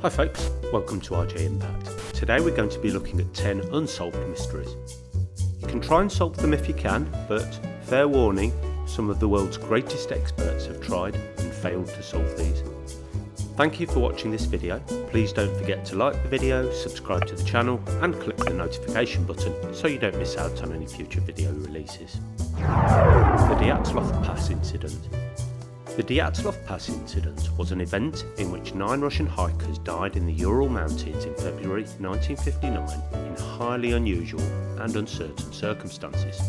Hi folks, welcome to RJA Impact. Today we're going to be looking at 10 unsolved mysteries. You can try and solve them if you can, but fair warning, some of the world's greatest experts have tried and failed to solve these. Thank you for watching this video. Please don't forget to like the video, subscribe to the channel and click the notification button so you don't miss out on any future video releases. The Dyatlov Pass Incident. The Dyatlov Pass incident was an event in which 9 Russian hikers died in the Ural Mountains in February 1959 in highly unusual and uncertain circumstances.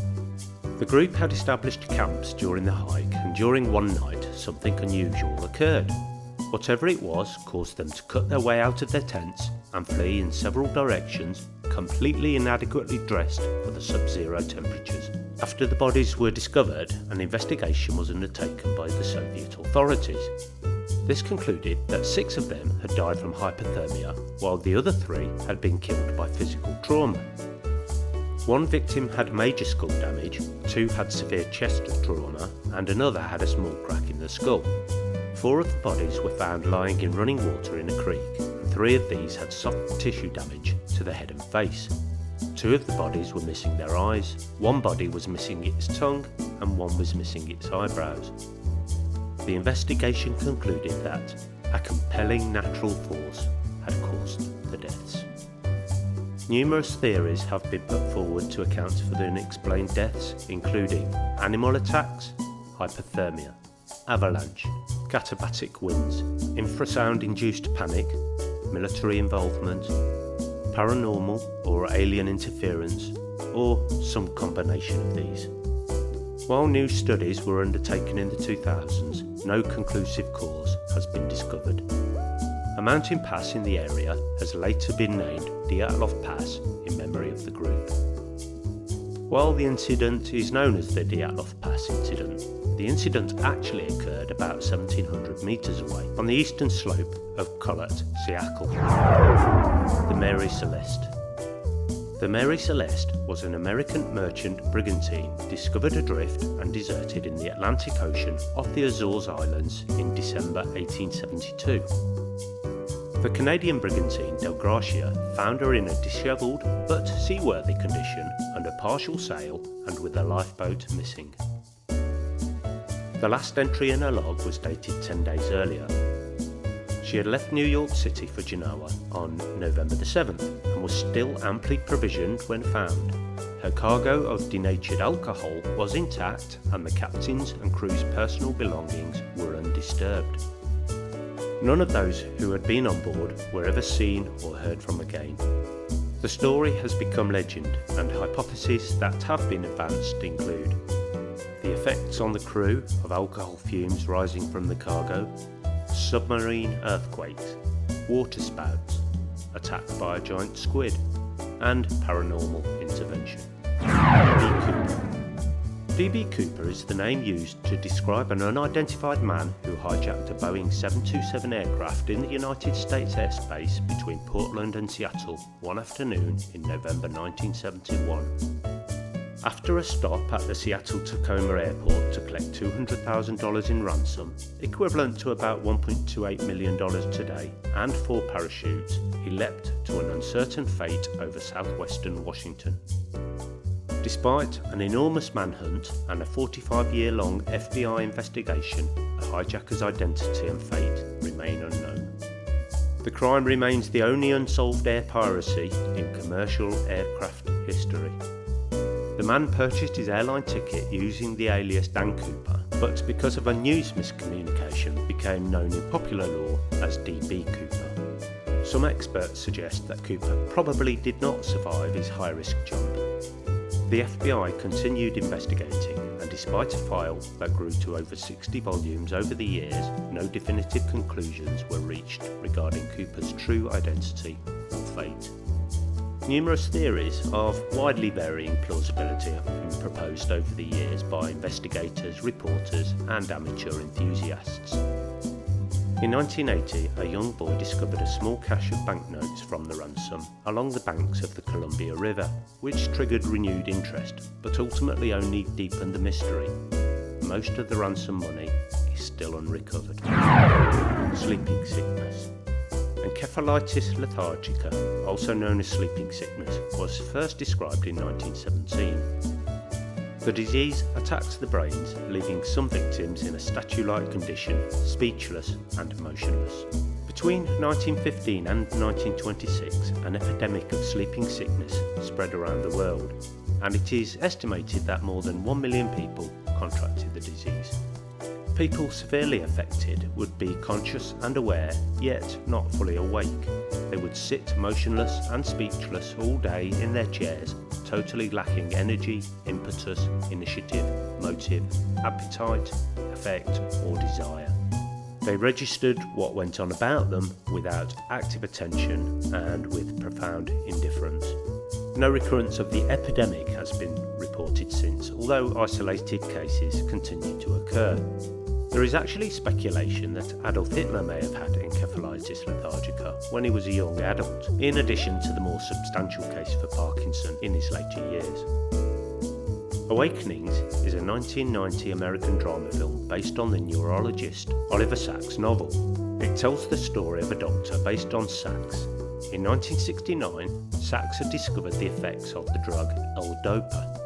The group had established camps during the hike, and during one night something unusual occurred. Whatever it was caused them to cut their way out of their tents and flee in several directions, completely inadequately dressed for the sub-zero temperatures. After the bodies were discovered, an investigation was undertaken by the Soviet authorities. This concluded that 6 of them had died from hypothermia, while the other 3 had been killed by physical trauma. 1 victim had major skull damage, 2 had severe chest trauma, and another had a small crack in the skull. 4 of the bodies were found lying in running water in a creek, and 3 of these had soft tissue damage to the head and face. 2 of the bodies were missing their eyes, 1 body was missing its tongue, and 1 was missing its eyebrows. The investigation concluded that a compelling natural force had caused the deaths. Numerous theories have been put forward to account for the unexplained deaths, including animal attacks, hypothermia, avalanche, katabatic winds, infrasound-induced panic, military involvement, paranormal or alien interference, or some combination of these. While new studies were undertaken in the 2000s, no conclusive cause has been discovered. A mountain pass in the area has later been named Dyatlov Pass in memory of the group. While the incident is known as the Dyatlov Pass incident, the incident actually occurred about 1700 metres away on the eastern slope of Kholat Syakhl. The Mary Celeste. The Mary Celeste was an American merchant brigantine discovered adrift and deserted in the Atlantic Ocean off the Azores Islands in December 1872. The Canadian brigantine Del Gracia found her in a dishevelled but seaworthy condition under partial sail and with a lifeboat missing. The last entry in her log was dated 10 days earlier. She had left New York City for Genoa on November the 7th and was still amply provisioned when found. Her cargo of denatured alcohol was intact and the captain's and crew's personal belongings were undisturbed. None of those who had been on board were ever seen or heard from again. The story has become legend, and hypotheses that have been advanced include the effects on the crew of alcohol fumes rising from the cargo, submarine earthquakes, water spouts, attack by a giant squid, and paranormal intervention. D.B. Cooper. D.B. Cooper is the name used to describe an unidentified man who hijacked a Boeing 727 aircraft in the United States airspace between Portland and Seattle one afternoon in November 1971. After a stop at the Seattle-Tacoma airport to collect $200,000 in ransom, equivalent to about $1.28 million today, and 4 parachutes, he leapt to an uncertain fate over southwestern Washington. Despite an enormous manhunt and a 45-year-long FBI investigation, the hijacker's identity and fate remain unknown. The crime remains the only unsolved air piracy in commercial aircraft history. The man purchased his airline ticket using the alias Dan Cooper, but because of a news miscommunication became known in popular law as D.B. Cooper. Some experts suggest that Cooper probably did not survive his high-risk jump. The FBI continued investigating, and despite a file that grew to over 60 volumes over the years, no definitive conclusions were reached regarding Cooper's true identity or fate. Numerous theories of widely varying plausibility have been proposed over the years by investigators, reporters, and amateur enthusiasts. In 1980, a young boy discovered a small cache of banknotes from the ransom along the banks of the Columbia River, which triggered renewed interest, but ultimately only deepened the mystery. Most of the ransom money is still unrecovered. Sleeping sickness. Encephalitis lethargica, also known as sleeping sickness, was first described in 1917. The disease attacks the brains, leaving some victims in a statue-like condition, speechless and motionless. Between 1915 and 1926, an epidemic of sleeping sickness spread around the world, and it is estimated that more than 1 million people contracted the disease. People severely affected would be conscious and aware, yet not fully awake. They would sit motionless and speechless all day in their chairs, totally lacking energy, impetus, initiative, motive, appetite, affect, or desire. They registered what went on about them without active attention and with profound indifference. No recurrence of the epidemic has been reported since, although isolated cases continue to occur. There is actually speculation that Adolf Hitler may have had encephalitis lethargica when he was a young adult, in addition to the more substantial case for Parkinson in his later years. Awakenings is a 1990 American drama film based on the neurologist Oliver Sacks' novel. It tells the story of a doctor based on Sacks. In 1969, Sacks had discovered the effects of the drug L-Dopa.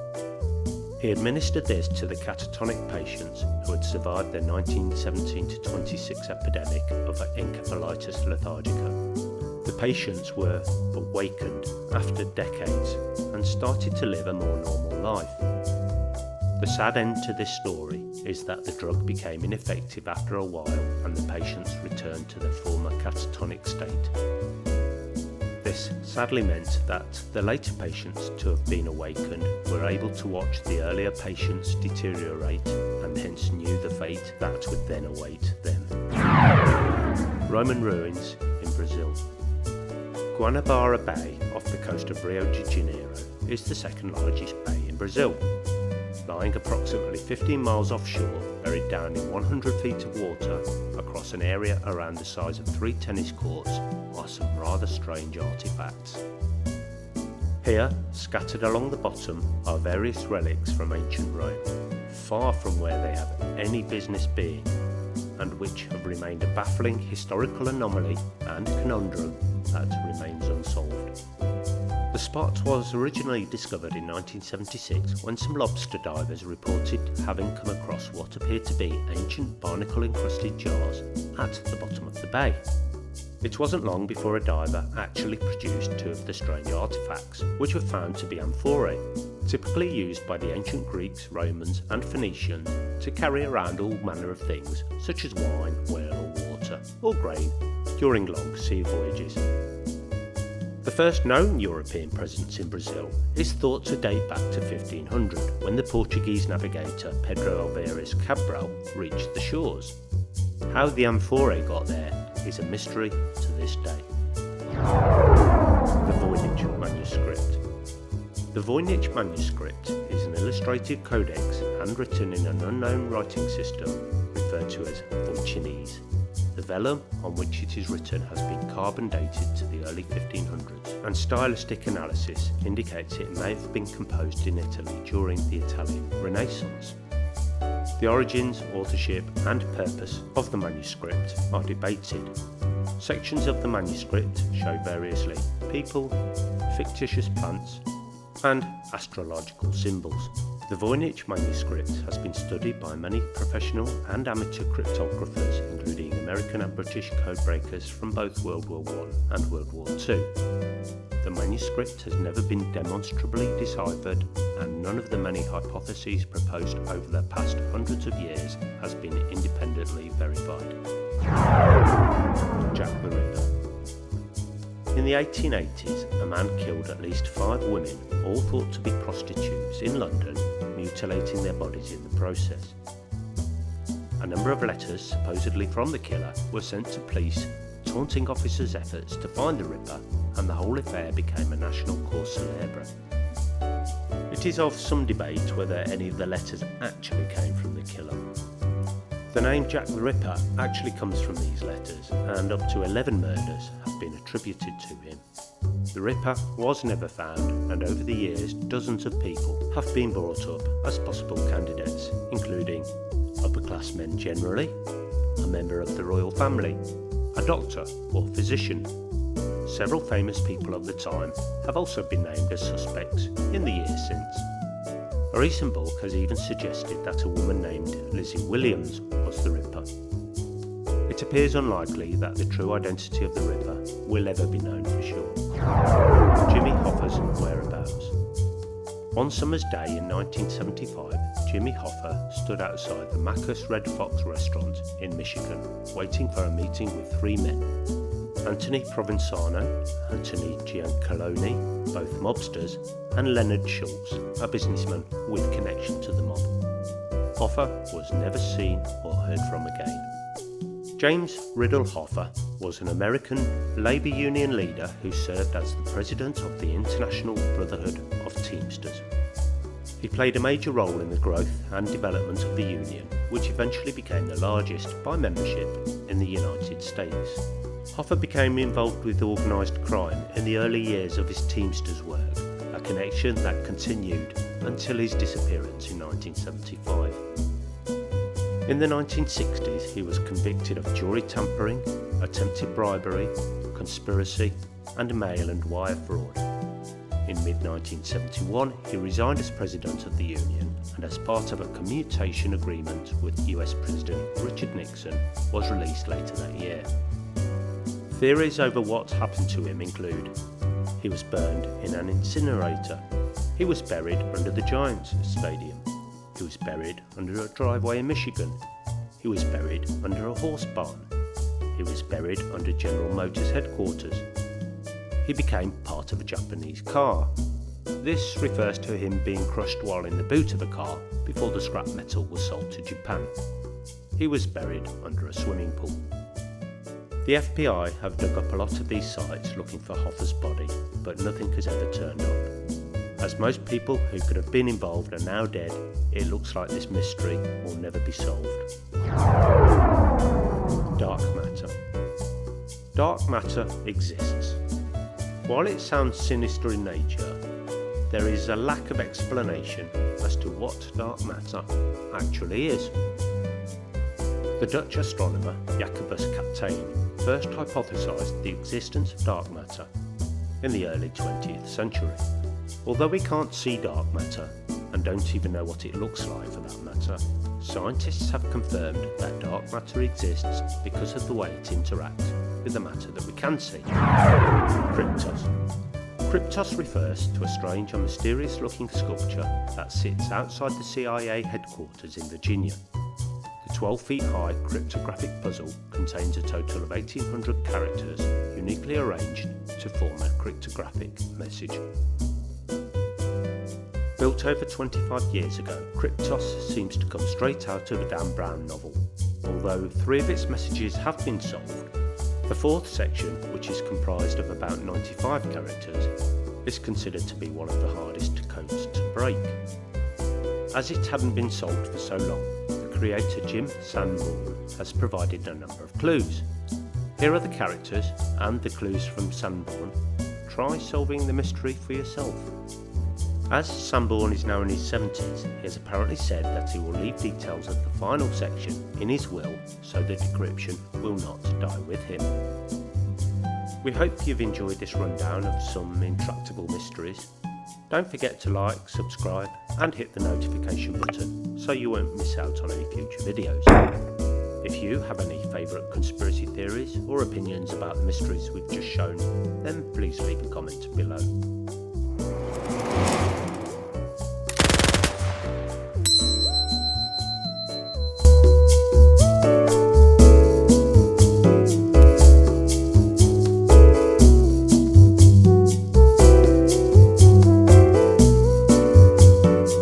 He administered this to the catatonic patients who had survived the 1917-26 epidemic of encephalitis lethargica. The patients were awakened after decades and started to live a more normal life. The sad end to this story is that the drug became ineffective after a while and the patients returned to their former catatonic state. This sadly meant that the later patients to have been awakened were able to watch the earlier patients deteriorate and hence knew the fate that would then await them. Roman ruins in Brazil. Guanabara Bay off the coast of Rio de Janeiro is the second largest bay in Brazil. Lying approximately 15 miles offshore, buried down in 100 feet of water across an area around the size of 3 tennis courts, are some rather strange artefacts. Here, scattered along the bottom, are various relics from ancient Rome, far from where they have any business being, and which have remained a baffling historical anomaly and conundrum that remains unsolved. The spot was originally discovered in 1976 when some lobster divers reported having come across what appeared to be ancient barnacle-encrusted jars at the bottom of the bay. It wasn't long before a diver actually produced 2 of the strange artefacts, which were found to be amphorae, typically used by the ancient Greeks, Romans and Phoenicians to carry around all manner of things such as wine, oil or water, or grain, during long sea voyages. The first known European presence in Brazil is thought to date back to 1500, when the Portuguese navigator Pedro Álvares Cabral reached the shores. How the amphorae got there is a mystery to this day. The Voynich manuscript. The Voynich manuscript is an illustrated codex handwritten in an unknown writing system referred to as Voynich. The vellum on which it is written has been carbon dated to the early 1500s, and stylistic analysis indicates it may have been composed in Italy during the Italian Renaissance. The origins, authorship and purpose of the manuscript are debated. Sections of the manuscript show variously people, fictitious plants and astrological symbols. The Voynich manuscript has been studied by many professional and amateur cryptographers, including American and British codebreakers from both World War I and World War II. The manuscript has never been demonstrably deciphered, and none of the many hypotheses proposed over the past hundreds of years has been independently verified. Jack the Ripper. In the 1880s, a man killed at least 5 women, all thought to be prostitutes, in London, mutilating their bodies in the process. A number of letters, supposedly from the killer, were sent to police, taunting officers' efforts to find the Ripper, and the whole affair became a national cause célèbre. It is of some debate whether any of the letters actually came from the killer. The name Jack the Ripper actually comes from these letters, and up to 11 murders have been attributed to him. The Ripper was never found, and over the years dozens of people have been brought up as possible candidates, including upper-class men generally, a member of the royal family, a doctor or physician. Several famous people of the time have also been named as suspects in the years since. A recent book has even suggested that a woman named Lizzie Williams was the Ripper. It appears unlikely that the true identity of the Ripper will ever be known for sure. Jimmy Hoffa's whereabouts. One summer's day in 1975, Jimmy Hoffa stood outside the Macus Red Fox restaurant in Michigan, waiting for a meeting with three men. Anthony Provenzano, Anthony Giancoloni, both mobsters, and Leonard Schultz, a businessman with connection to the mob. Hoffa was never seen or heard from again. James Riddle Hoffa was an American Labour Union leader who served as the president of the International Brotherhood of Teamsters. He played a major role in the growth and development of the union, which eventually became the largest by membership in the United States. Hoffa became involved with organised crime in the early years of his Teamsters work, a connection that continued until his disappearance in 1975. In the 1960s, he was convicted of jury tampering, attempted bribery, conspiracy, and mail and wire fraud. In mid-1971, he resigned as president of the union and as part of a commutation agreement with US President Richard Nixon was released later that year. Theories over what happened to him include: he was burned in an incinerator, he was buried under the Giants Stadium, he was buried under a driveway in Michigan, he was buried under a horse barn, he was buried under General Motors headquarters, he became part of a Japanese car. This refers to him being crushed while in the boot of a car before the scrap metal was sold to Japan. He was buried under a swimming pool. The FBI have dug up a lot of these sites looking for Hoffa's body, but nothing has ever turned up. As most people who could have been involved are now dead, it looks like this mystery will never be solved. Dark matter. Dark matter exists. While it sounds sinister in nature, there is a lack of explanation as to what dark matter actually is. The Dutch astronomer Jacobus Kapteyn first hypothesised the existence of dark matter in the early 20th century. Although we can't see dark matter and don't even know what it looks like for that matter, scientists have confirmed that dark matter exists because of the way it interacts with the matter that we can see. Kryptos. Kryptos refers to a strange and mysterious looking sculpture that sits outside the CIA headquarters in Virginia. The 12 feet high cryptographic puzzle contains a total of 1,800 characters uniquely arranged to form a cryptographic message. Built over 25 years ago, Kryptos seems to come straight out of a Dan Brown novel. Although 3 of its messages have been solved, the 4th section, which is comprised of about 95 characters, is considered to be one of the hardest codes to break. As it hadn't been solved for so long, the creator Jim Sanborn has provided a number of clues. Here are the characters and the clues from Sanborn. Try solving the mystery for yourself. As Sanborn is now in his 70s, he has apparently said that he will leave details of the final section in his will so the decryption will not die with him. We hope you've enjoyed this rundown of some intractable mysteries. Don't forget to like, subscribe and hit the notification button so you won't miss out on any future videos. If you have any favourite conspiracy theories or opinions about the mysteries we've just shown, then please leave a comment below.